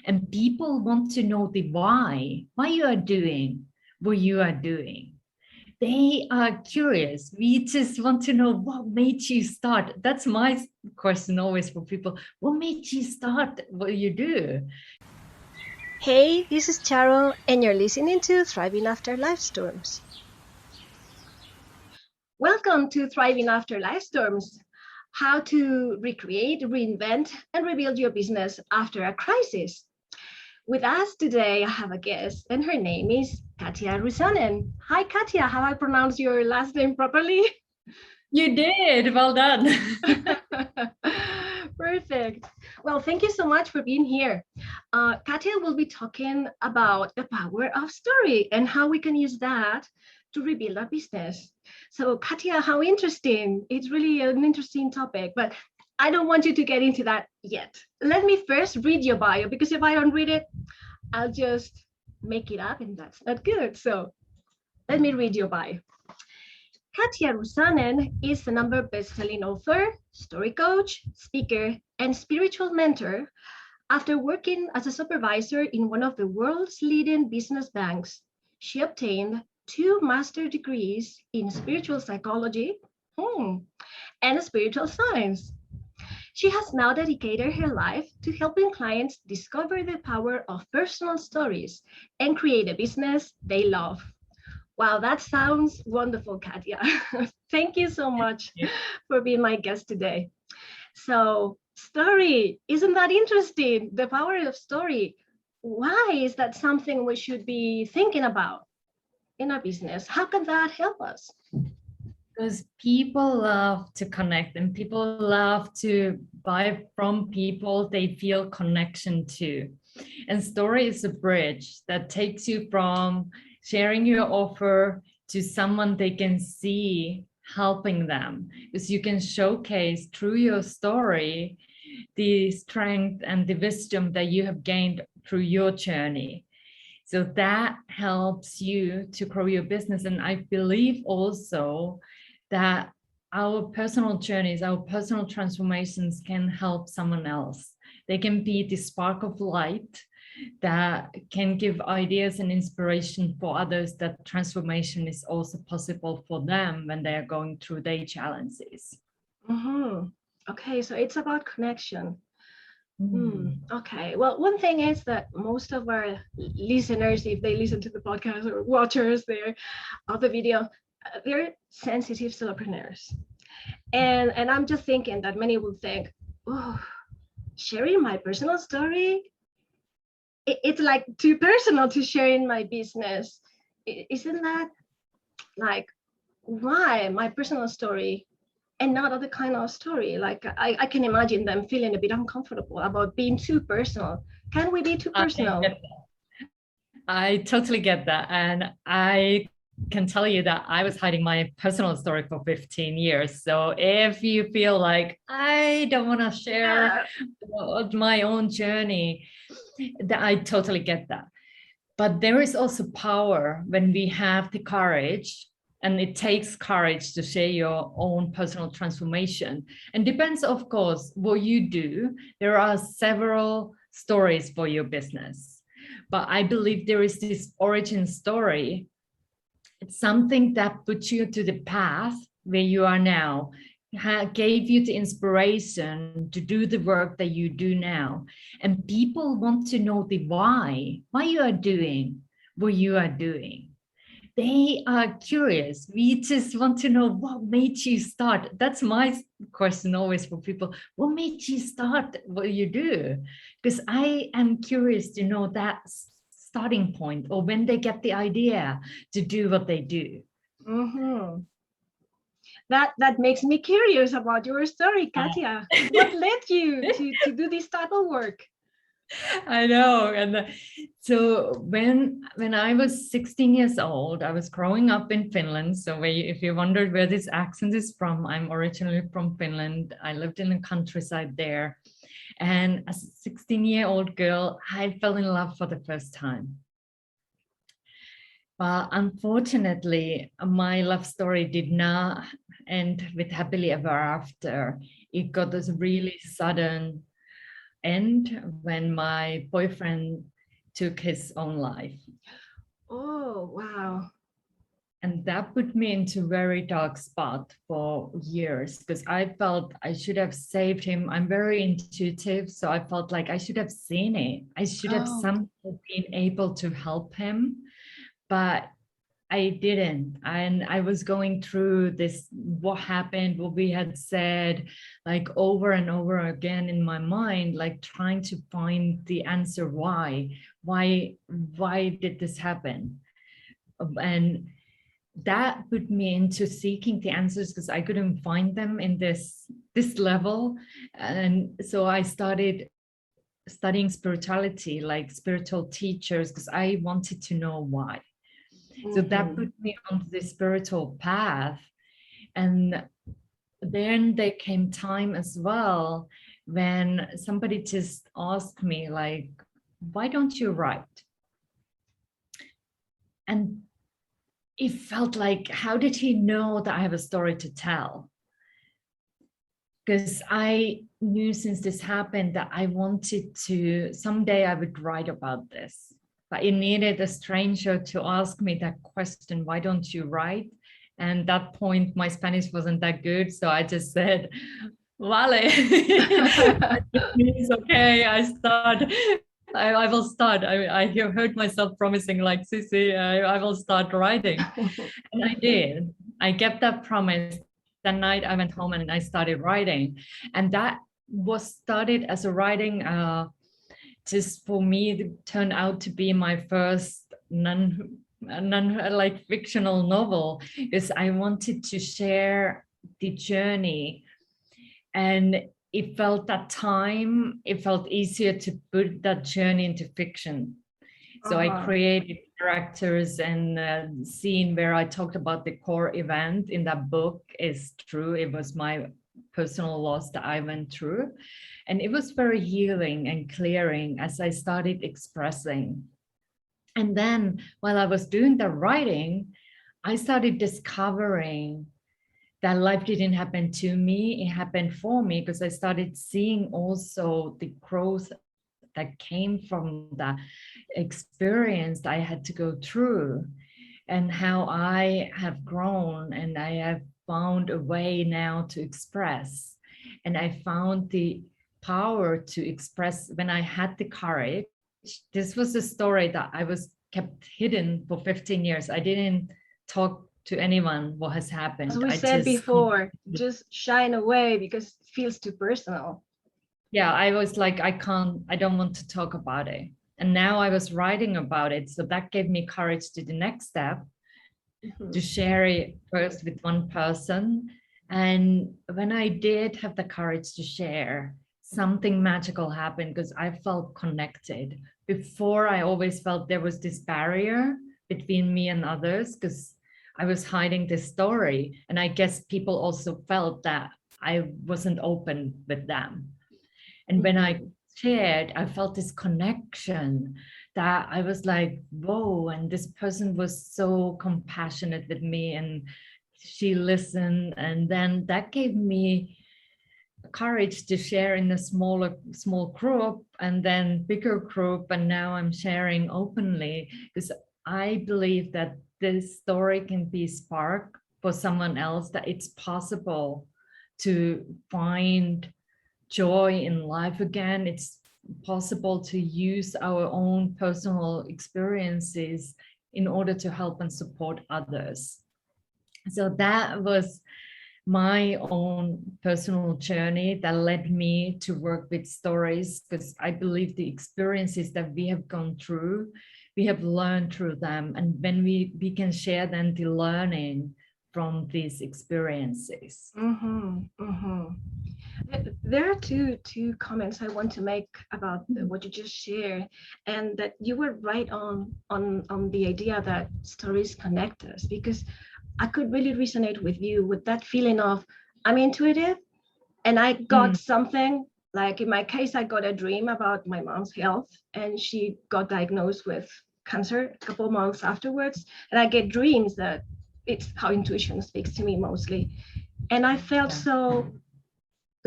And people want to know the why you are doing what you are doing. They are curious. We just want to know what made you start. That's my question always for people. What made you start what you do? Hey, this is Charo, and you're listening to Thriving After Life Storms. Welcome to Thriving After Life Storms, how to recreate, reinvent, and rebuild your business after a crisis. With us today, I have a guest, and her name is Katja Rusanen. Hi, Katja. Have I pronounced your last name properly? You did. Well done. Perfect. Well, thank you so much for being here. Katja will be talking about the power of story and how we can use that to rebuild our business. So, Katja, how interesting. It's really an interesting topic, but I don't want you to get into that yet. Let me first read your bio, because if I don't read it, I'll just make it up, and that's not good. So let me read your bio. Katja Rusanen is the number best-selling author, story coach, speaker, and spiritual mentor. After working as a supervisor in one of the world's leading business banks, she obtained 2 master's degrees in spiritual psychology and spiritual science. She has now dedicated her life to helping clients discover the power of personal stories and create a business they love. Wow, that sounds wonderful, Katja. Thank you so much for being my guest today. So, story, isn't that interesting? The power of story. Why is that something we should be thinking about in our business? How can that help us? Because people love to connect, and people love to buy from people they feel connection to. And story is a bridge that takes you from sharing your offer to someone they can see helping them, because you can showcase through your story the strength and the wisdom that you have gained through your journey. So that helps you to grow your business. And I believe also that our personal journeys, our personal transformations can help someone else. They can be the spark of light that can give ideas and inspiration for others, that transformation is also possible for them when they are going through their challenges. Mm-hmm. Okay, so it's about connection. Okay, well, one thing is that most of our listeners, if they listen to the podcast, or watchers there of the video, they're sensitive solopreneurs. And I'm just thinking that many will think, oh, sharing my personal story, it's like too personal to share in my business. Isn't that like, why my personal story and not other kind of story? Like I can imagine them feeling a bit uncomfortable about being too personal. Can we be too personal? I totally get that. And I can tell you that I was hiding my personal story for 15 years. So if you feel like I don't want to share my own journey, I totally get that. But there is also power when we have the courage, and it takes courage to share your own personal transformation. And depends, of course, what you do. There are several stories for your business, but I believe there is this origin story. It's something that puts you to the path where you are now, gave you the inspiration to do the work that you do now. And people want to know the why you are doing what you are doing. They are curious. We just want to know what made you start. That's my question always for people. What made you start what you do? Because I am curious to know that starting point, or when they get the idea to do what they do. Mm-hmm. That makes me curious about your story, Katja. What led you to do this type of work? I know. And so when I was 16 years old, I was growing up in Finland. So if you wondered where this accent is from, I'm originally from Finland. I lived in the countryside there. And as a 16-year-old girl, I fell in love for the first time. But unfortunately, my love story did not end with happily ever after. It got this really sudden end when my boyfriend took his own life. Oh, wow. And that put me into a very dark spot for years because I felt I should have saved him. I'm very intuitive, so I felt like I should have seen it. I should have Oh, somehow been able to help him, but I didn't. And I was going through this, what happened, what we had said, like over and over again in my mind, like trying to find the answer why did this happen? And that put me into seeking the answers because I couldn't find them in this level. And so I started studying spirituality, like spiritual teachers, because I wanted to know why. So that put me on the spiritual path. And then there came time as well when somebody just asked me, like, why don't you write? And it felt like, how did he know that I have a story to tell? Because I knew since this happened that I wanted to, someday I would write about this. But it needed a stranger to ask me that question, why don't you write? And at that point, my Spanish wasn't that good. So I just said, vale. It's okay, I will start. I heard myself promising like, Sissy, I will start writing. And I did. I kept that promise. That night I went home and I started writing. And that was started as a writing, just for me, it turned out to be my first non like fictional novel, because I wanted to share the journey. And it felt easier to put that journey into fiction. So I created characters, and scene where I talked about the core event in that book is true. It was my personal loss that I went through. And it was very healing and clearing as I started expressing. And then while I was doing the writing, I started discovering that life didn't happen to me, it happened for me, because I started seeing also the growth that came from the experience that I had to go through, and how I have grown, and I have found a way now to express. And I found the power to express when I had the courage. This was a story that I was kept hidden for 15 years. I didn't talk to anyone what has happened. As we said before, just shine away because it feels too personal. Yeah, I was like, I don't want to talk about it. And now I was writing about it. So that gave me courage to the next step, to share it first with one person. And when I did have the courage to share, something magical happened, because I felt connected. Before, I always felt there was this barrier between me and others, because I was hiding this story. And I guess people also felt that I wasn't open with them. And when I shared, I felt this connection that I was like, whoa, and this person was so compassionate with me, and she listened. And then that gave me courage to share in a small group, and then bigger group. And now I'm sharing openly, because I believe that this story can be a spark for someone else, that it's possible to find joy in life again. It's possible to use our own personal experiences in order to help and support others. So that was my own personal journey that led me to work with stories, because I believe the experiences that we have gone through, we have learned through them. And when we can share then the learning from these experiences. There are two comments I want to make about what you just shared, and that you were right on the idea that stories connect us, because I could really resonate with you with that feeling of, I'm intuitive and I got something. Like in my case, I got a dream about my mom's health, and she got diagnosed with cancer a couple of months afterwards. And I get dreams that it's how intuition speaks to me mostly. And I felt so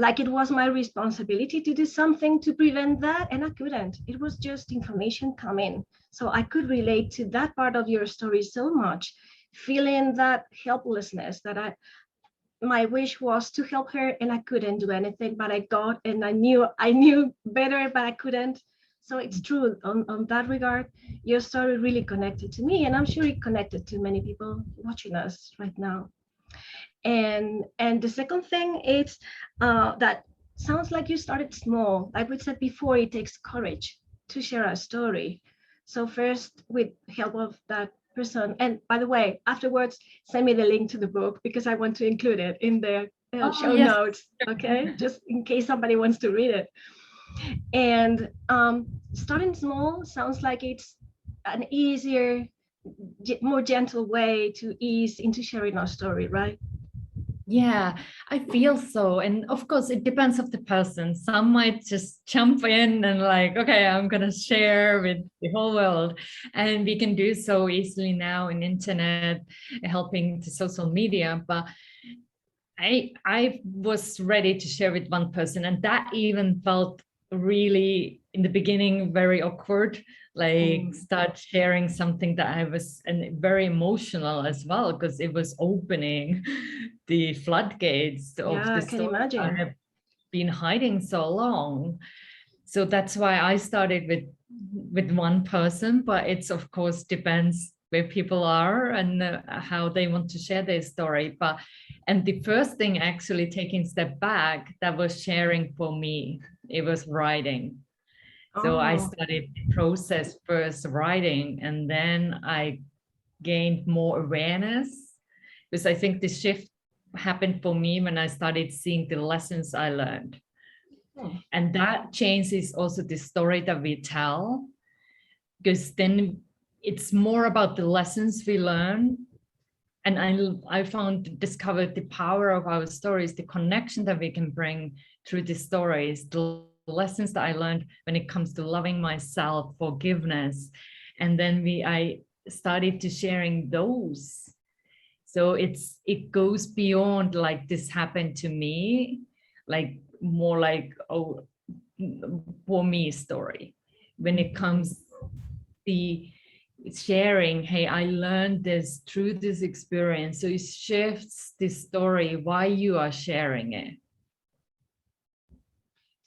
like it was my responsibility to do something to prevent that, and I couldn't. It was just information coming. So I could relate to that part of your story so much, feeling that helplessness that my wish was to help her and I couldn't do anything, but I got, and I knew better, but I couldn't. So it's true on that regard, your story really connected to me, and I'm sure it connected to many people watching us right now. And the second thing is that sounds like you started small. Like we said before, it takes courage to share a story. So first with help of that person, and by the way, afterwards send me the link to the book because I want to include it in the show yes. notes, okay, just in case somebody wants to read it. And starting small sounds like it's an easier, more gentle way to ease into sharing our story, right? Yeah, I feel so. And of course, it depends of the person. Some might just jump in and like, okay, I'm going to share with the whole world. And we can do so easily now in internet, helping to social media. But I was ready to share with one person, and that even felt really in the beginning very awkward, like start sharing something that I was, and very emotional as well, because it was opening the floodgates of Yeah, the I can story I imagine. have been hiding so long. So that's why I started with one person, but it's of course depends where people are and how they want to share their story. But and the first thing actually taking step back, that was sharing for me. It was writing. So I Oh, started the process first writing, and then I gained more awareness, because I think the shift happened for me when I started seeing the lessons I learned. And that changes also the story that we tell, because then it's more about the lessons we learn. And I found, discovered the power of our stories, the connection that we can bring through the stories, the lessons that I learned when it comes to loving myself, forgiveness. And then I started to sharing those. So it goes beyond like this happened to me, like more like, oh, for me story. When it comes the sharing, hey, I learned this through this experience. So it shifts the story why you are sharing it.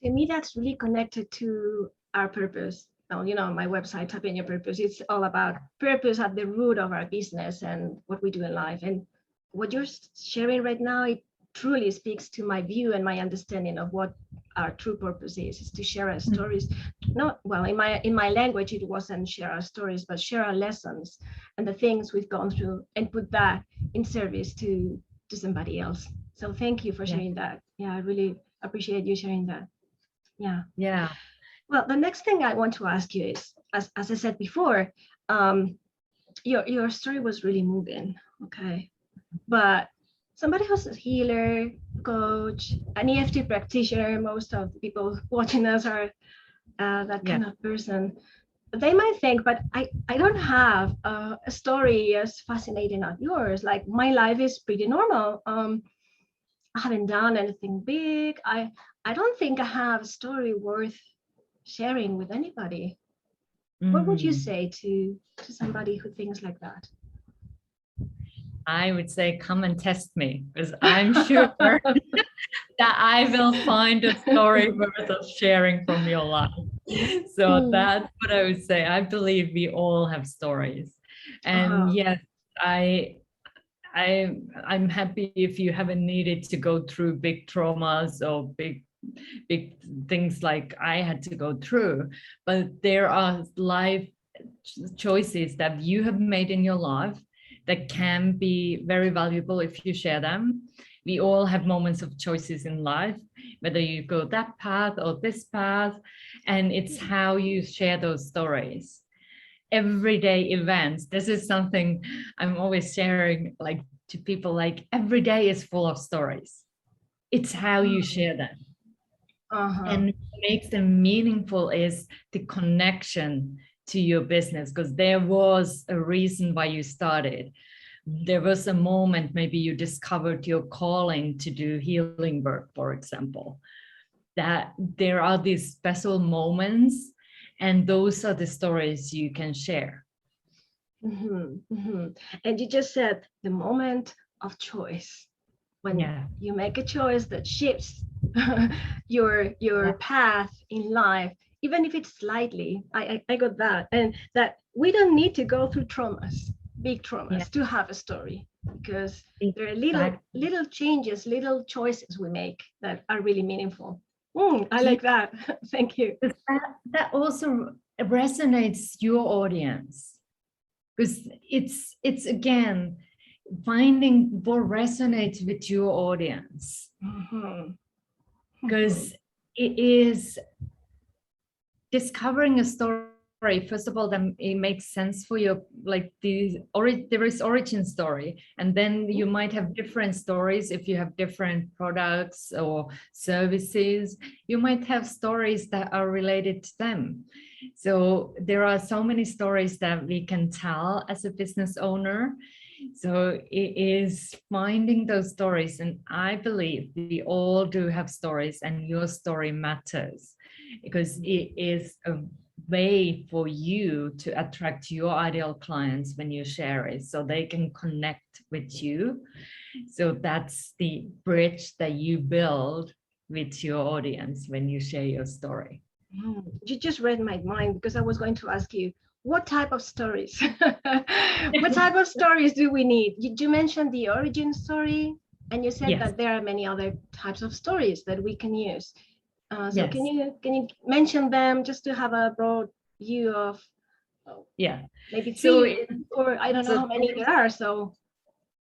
to me, that's really connected to our purpose. Well, you know, my website, Tap in Your Purpose, it's all about purpose at the root of our business and what we do in life. And what you're sharing right now, it truly speaks to my view and my understanding of what our true purpose is to share our stories. Not well, in my language, it wasn't share our stories, but share our lessons and the things we've gone through, and put that in service to somebody else. So thank you for sharing that. Yeah, I really appreciate you sharing that. Yeah. Yeah. Well, the next thing I want to ask you is, as I said before, your story was really moving. Okay. But somebody who's a healer, coach, an EFT practitioner, most of the people watching us are that kind of person. They might think, but I don't have a story as fascinating as yours. Like my life is pretty normal. I haven't done anything big. I don't think I have a story worth sharing with anybody. What would you say to somebody who thinks like that? I would say, come and test me, because I'm sure that I will find a story worth of sharing from your life. So that's what I would say. I believe we all have stories. And yes, I'm happy if you haven't needed to go through big traumas or big things like I had to go through, but there are life choices that you have made in your life that can be very valuable if you share them. We all have moments of choices in life, whether you go that path or this path, and it's how you share those stories. Everyday events, this is something I'm always sharing, like to people, like every day is full of stories. It's how you share them. And what makes them meaningful is the connection to your business, because there was a reason why you started. there was a moment, maybe you discovered your calling to do healing work, for example, that there are these special moments, and those are the stories you can share. And you just said the moment of choice, when you make a choice that shifts your path in life, even if it's slightly. I got that, and that we don't need to go through traumas, big traumas, to have a story, because there are little changes, little choices we make that are really meaningful. I like that. Thank you. That also resonates your audience, because it's again finding what resonates with your audience, because it is discovering a story. First of all, then it makes sense for you, like there is origin story, and then you might have different stories. If you have different products or services, you might have stories that are related to them. So there are so many stories that we can tell as a business owner. So it is finding those stories, and I believe we all do have stories, and your story matters, because it is a way for you to attract your ideal clients when you share it, so they can connect with you. So that's the bridge that you build with your audience when you share your story. You just read my mind, because I was going to ask you, what type of stories? What type of stories do we need? You mentioned the origin story, and you said that there are many other types of stories that we can use. So can you mention them, just to have a broad view of maybe three, or I don't know how many there are. So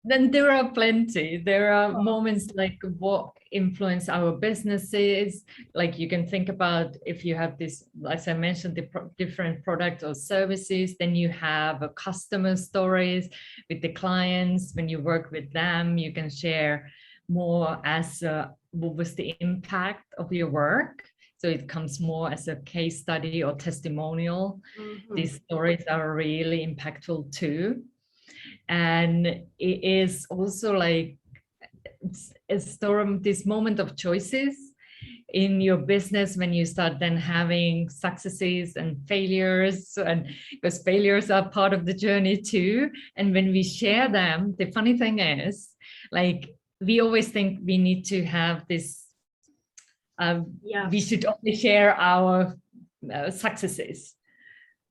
then there are plenty. There are moments like what influence our businesses. Like you can think about, if you have this, as I mentioned, the different products or services, then you have a customer stories with the clients. When you work with them, you can share more as what was the impact of your work. So it comes more as a case study or testimonial. These stories are really impactful too. And it is also like a story, this moment of choices in your business, when you start then having successes and failures, and because failures are part of the journey too. And when we share them, the funny thing is, like, we always think we need to have this, we should only share our successes,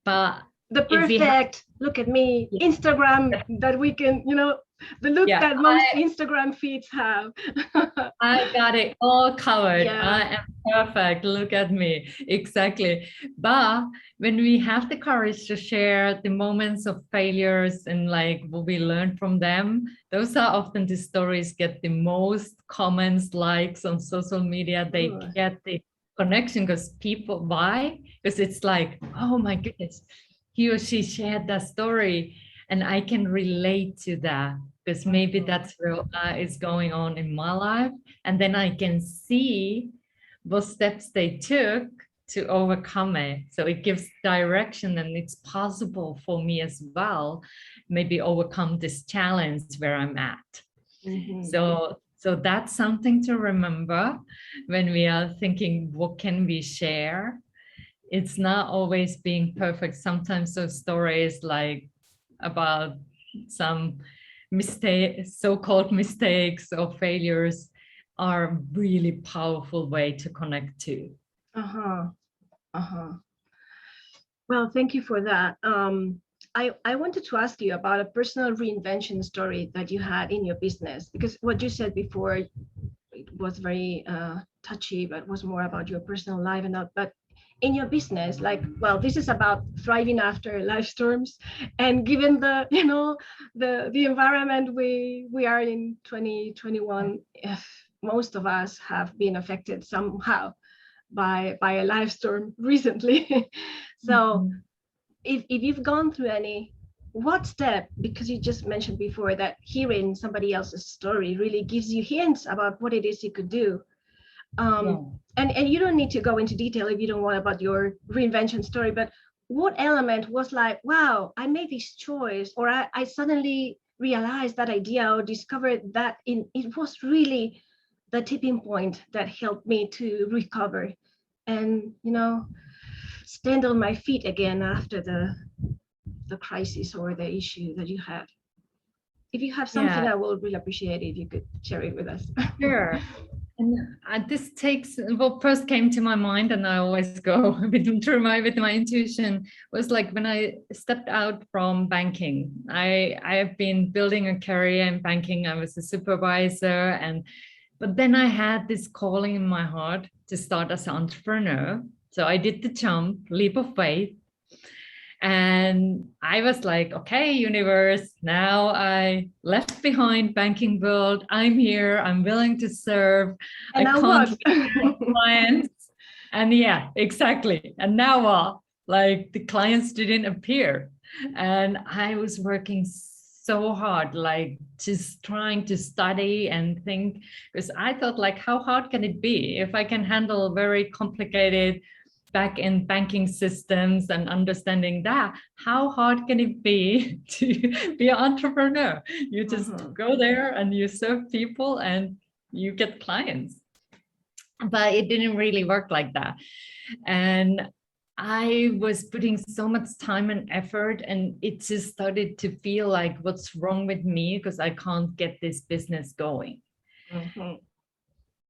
but the perfect look at me Instagram that we can, the look that most Instagram feeds have. I got it all covered. I am perfect. Look at me. Exactly. But when we have the courage to share the moments of failures and like what we learned from them, those are often the stories get the most comments, likes on social media. They get the connection, because people, why? Because it's like, oh my goodness, he or she shared that story, and I can relate to that, because maybe that's what is going on in my life. And then I can see what steps they took to overcome it. So it gives direction, and it's possible for me as well, maybe overcome this challenge where I'm at. So that's something to remember when we are thinking, what can we share? It's not always being perfect. Sometimes those stories like about some so-called mistakes or failures are a really powerful way to connect to. Well, thank you for that. I wanted to ask you about a personal reinvention story that you had in your business, because what you said before, it was very touchy, but was more about your personal life and that. But in your business, like, well, this is about thriving after life storms, and given the the environment we are in 2021, most of us have been affected somehow by a life storm recently. So if you've gone through any, what step, because you just mentioned before that hearing somebody else's story really gives you hints about what it is you could do. And you don't need to go into detail if you don't want about your reinvention story, but what element was like, wow, I made this choice, or I suddenly realize that idea or discover that it was really the tipping point that helped me to recover and, stand on my feet again after the crisis or the issue that you had. If you have something, Yeah, I will really appreciate it if you could share it with us. sure. And this takes what first came to my mind, and I always go with my intuition, was like when I stepped out from banking. I have been building a career in banking. I was a supervisor, but then I had this calling in my heart to start as an entrepreneur. So I did the jump, leap of faith. And I was like, okay, universe, now I left behind banking world. I'm here. I'm willing to serve. And I now can't what? get clients. And yeah, exactly. And now what? Like the clients didn't appear. And I was working so hard, like just trying to study and think, because I thought like, how hard can it be if I can handle very complicated back in banking systems and understanding that, how hard can it be to be an entrepreneur? You just go there and you serve people and you get clients. But it didn't really work like that. And I was putting so much time and effort, and it just started to feel like, what's wrong with me? Because I can't get this business going.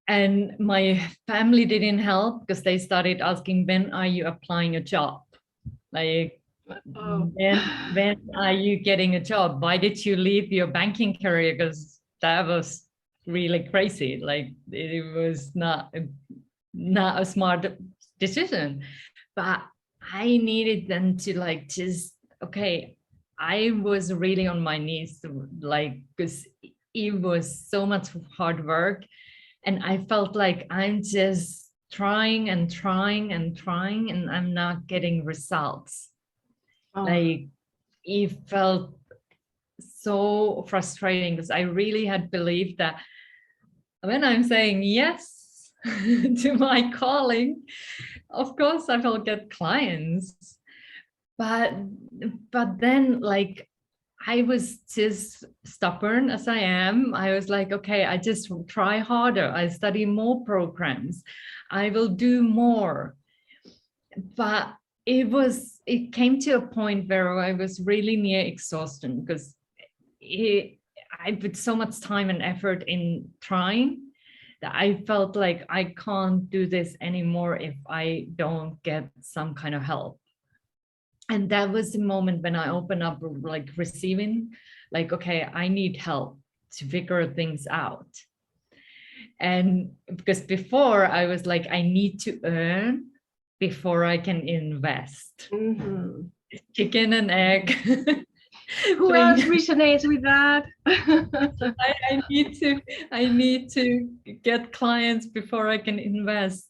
And my family didn't help because they started asking, when are you applying a job? Like, when are you getting a job? Why did you leave your banking career? Because that was really crazy. Like, it was not a smart decision. But I needed them to like just, okay, I was really on my knees, like, because it was so much hard work. And I felt like I'm just trying and trying and trying, and I'm not getting results. Like, it felt so frustrating because I really had believed that when I'm saying yes to my calling, of course I will get clients. But then, like, I was just stubborn as I am. I was like, okay, I just try harder. I study more programs. I will do more. But it came to a point where I was really near exhaustion because I put so much time and effort in trying that I felt like I can't do this anymore if I don't get some kind of help. And that was the moment when I opened up, like receiving, like, okay, I need help to figure things out. And because before I was like, I need to earn before I can invest. Chicken and egg. Who else resonates with that? I need to get clients before I can invest.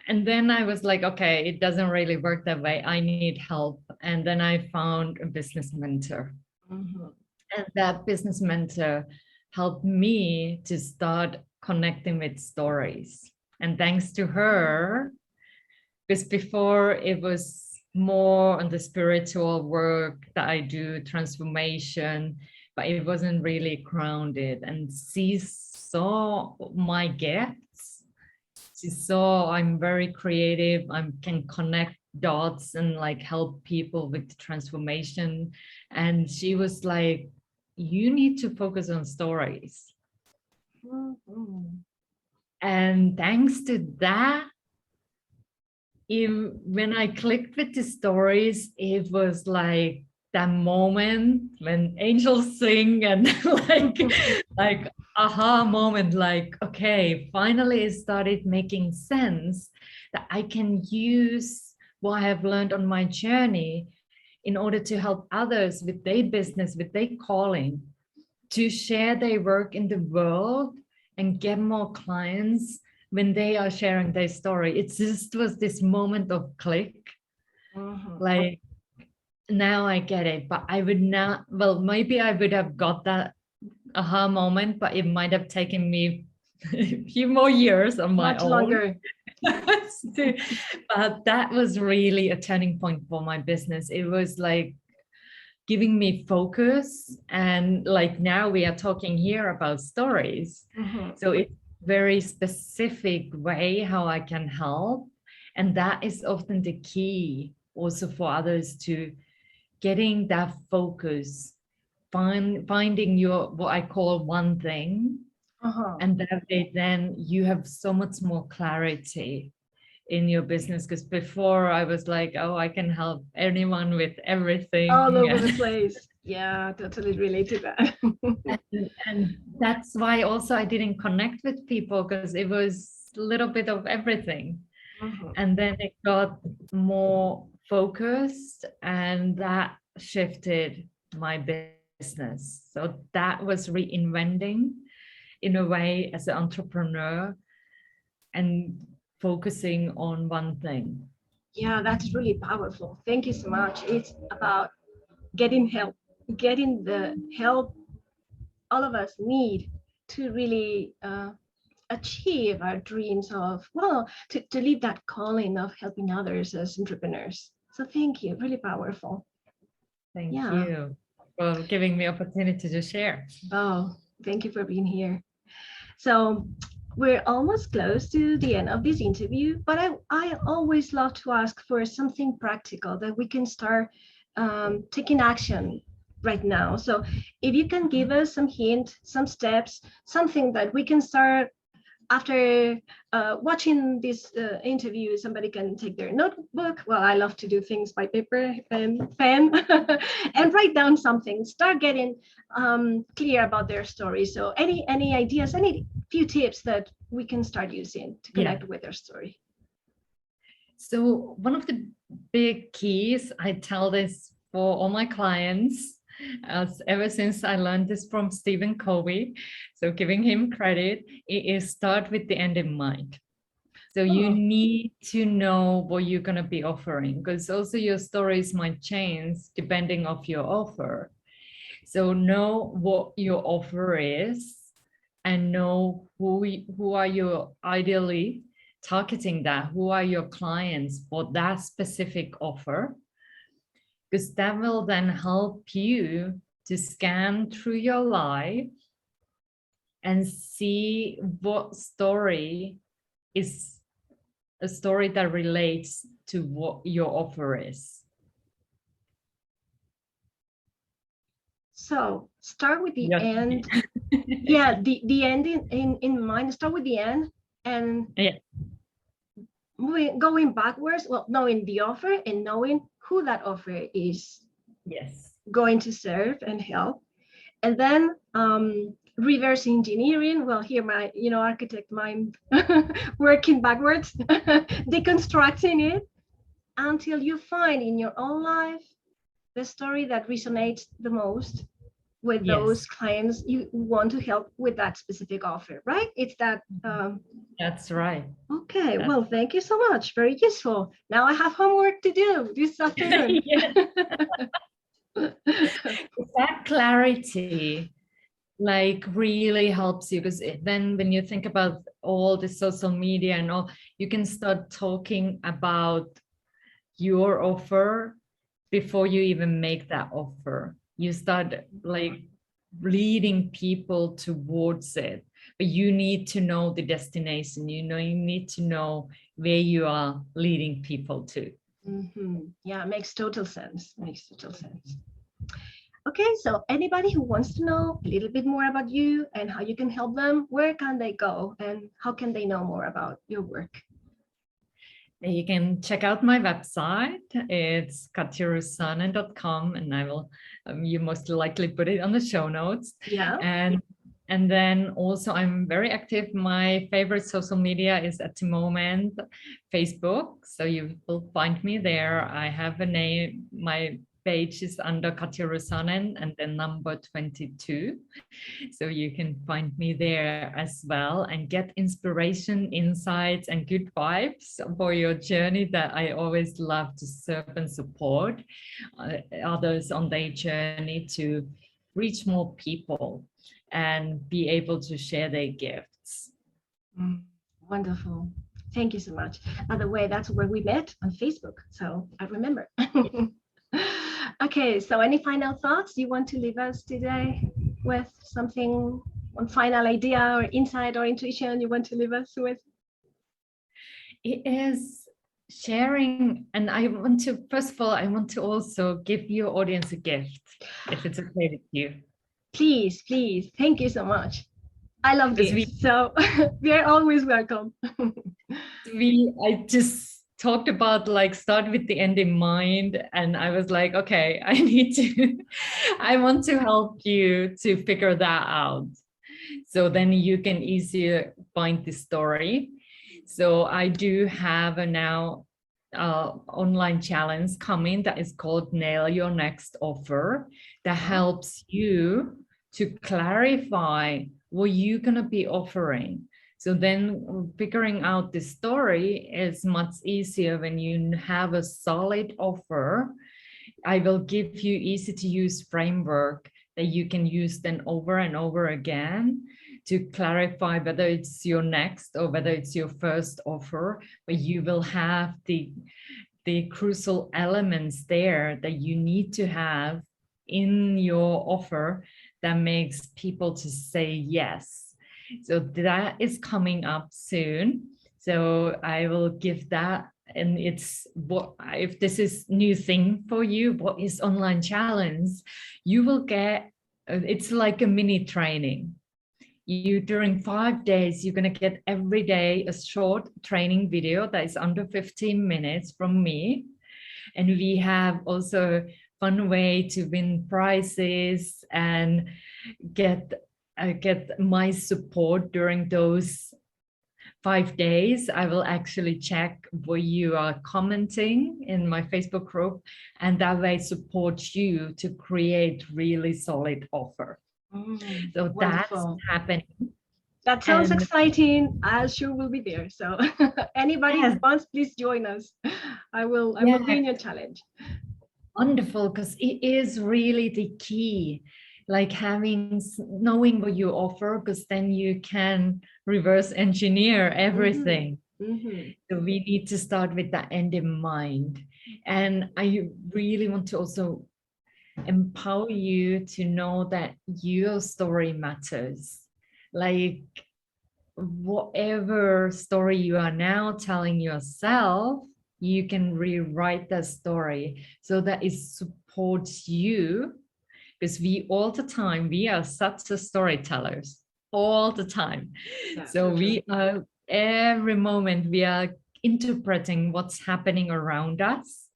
And then I was like, okay, it doesn't really work that way. I need help. And then I found a business mentor. And that business mentor helped me to start connecting with stories. And thanks to her, because before it was more on the spiritual work that I do, transformation, but it wasn't really grounded. And she saw my gifts. She saw I'm very creative. I can connect dots and like help people with the transformation. And she was like, you need to focus on stories. And thanks to that, when I clicked with the stories, it was like that moment when angels sing and like aha moment, like, okay, finally it started making sense that I can use what I have learned on my journey in order to help others with their business, with their calling, to share their work in the world and get more clients when they are sharing their story. It just was this moment of click. Like, now I get it, but I would not, well, maybe I would have got that aha moment, but it might have taken me a few more years on my own. Much longer. But that was really a turning point for my business. It was like giving me focus. And like now we are talking here about stories. So it's very specific way how I can help. And that is often the key also for others to getting that focus, finding your, what I call one thing. And that way, then you have so much more clarity in your business. Because before I was like, oh, I can help anyone with everything. All over the place. Yeah, totally relate to that. and that's why also I didn't connect with people, because it was a little bit of everything. And then it got more focused, and that shifted my business. So that was reinventing in a way as an entrepreneur and focusing on one thing. Yeah, that's really powerful. Thank you so much. It's about getting help, getting the help all of us need to really achieve our dreams of, well, to live that calling of helping others as entrepreneurs. So thank you, really powerful. Thank you for giving me opportunity to share. Oh, thank you for being here. So we're almost close to the end of this interview, but I always love to ask for something practical that we can start taking action right now. So if you can give us some hint, some steps, something that we can start after watching this interview. Somebody can take their notebook. Well, I love to do things by paper and pen and write down something, start getting clear about their story. So any ideas, any few tips that we can start using to connect with their story? So one of the big keys, I tell this for all my clients, ever since I learned this from Stephen Covey, so giving him credit, it is start with the end in mind. So you need to know what you're going to be offering, because also your stories might change depending on your offer. So know what your offer is and know who are you ideally targeting, that who are your clients for that specific offer, because that will then help you to scan through your life and see what story is a story that relates to what your offer is. So start with the end. Yeah, the end in mind. Start with the end and going backwards. Well, knowing the offer and knowing who that offer is going to serve and help. And then reverse engineering. Well, here my architect mind working backwards, deconstructing it until you find in your own life the story that resonates the most with those clients you want to help with that specific offer, right? It's that. That's right. Okay, well, thank you so much. Very useful. Now I have homework to do this afternoon. That clarity like really helps you, because then when you think about all the social media and all, you can start talking about your offer before you even make that offer. You start like leading people towards it, but you need to know the destination. You need to know where you are leading people to. Yeah, makes total sense. Okay, so anybody who wants to know a little bit more about you and how you can help them, where can they go and how can they know more about your work? You can check out my website. It's katjarusanen.com, and I will, you most likely put it on the show notes. Yeah. And then also I'm very active. My favorite social media is at the moment Facebook. So you will find me there. I have a name, my page is under Katja Rusanen and then number 22. So you can find me there as well and get inspiration, insights, and good vibes for your journey that I always love to serve and support others on their journey to reach more people and be able to share their gifts. Wonderful. Thank you so much. By the way, that's where we met on Facebook. So I remember. Okay. Okay, so any final thoughts you want to leave us today with? Something, one final idea or insight or intuition you want to leave us with? It is sharing, and I want to, first of all, I want to also give your audience a gift, if it's okay with you. Please, please. Thank you so much. I love this. Because So we are always welcome. I just talked about like start with the end in mind, and I was like, okay, I want to help you to figure that out. So then you can easier find the story. So I do have a now online challenge coming that is called Nail Your Next Offer, that helps you to clarify what you're going to be offering. So then figuring out the story is much easier when you have a solid offer. I will give you easy to use framework that you can use then over and over again to clarify whether it's your next or whether it's your first offer, but you will have the crucial elements there that you need to have in your offer that makes people to say yes. So that is coming up soon. So I will give that. And it's what, if this is new thing for you, what is online challenge, you will get, it's like a mini training. You during 5 days, you're going to get every day a short training video that is under 15 minutes from me. And we have also a fun way to win prizes and get my support during those 5 days. I will actually check what you are commenting in my Facebook group, and that way support you to create really solid offer. So Wonderful. that's happening. That sounds exciting. I sure will be there. So anybody who wants, please join us. I will be in your challenge. Wonderful, because it is really the key, like knowing what you offer, because then you can reverse engineer everything. So we need to start with that end in mind. And I really want to also empower you to know that your story matters. Like whatever story you are now telling yourself, you can rewrite that story so that it supports you, because we all the time, we are such a storytellers all the time. So we are, every moment we are interpreting what's happening around us.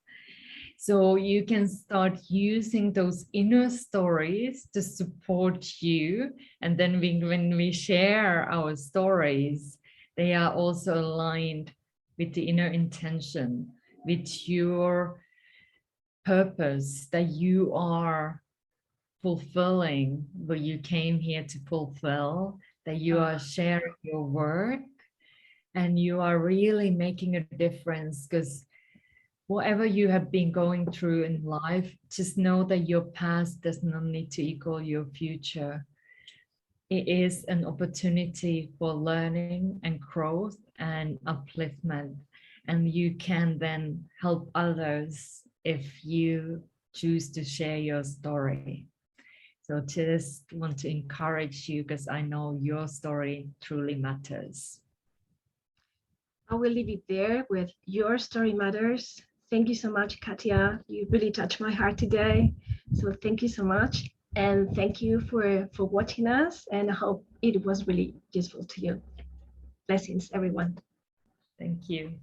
So you can start using those inner stories to support you. And then when we share our stories, they are also aligned with the inner intention, with your purpose that you are fulfilling, what you came here to fulfill, that you are sharing your work and you are really making a difference. Because whatever you have been going through in life, just know that your past does not need to equal your future. It is an opportunity for learning and growth and upliftment. And you can then help others if you choose to share your story. So just want to encourage you, because I know your story truly matters. I will leave it there with your story matters. Thank you so much, Katja. You really touched my heart today. So thank you so much. And thank you for watching us. And I hope it was really useful to you. Blessings, everyone. Thank you.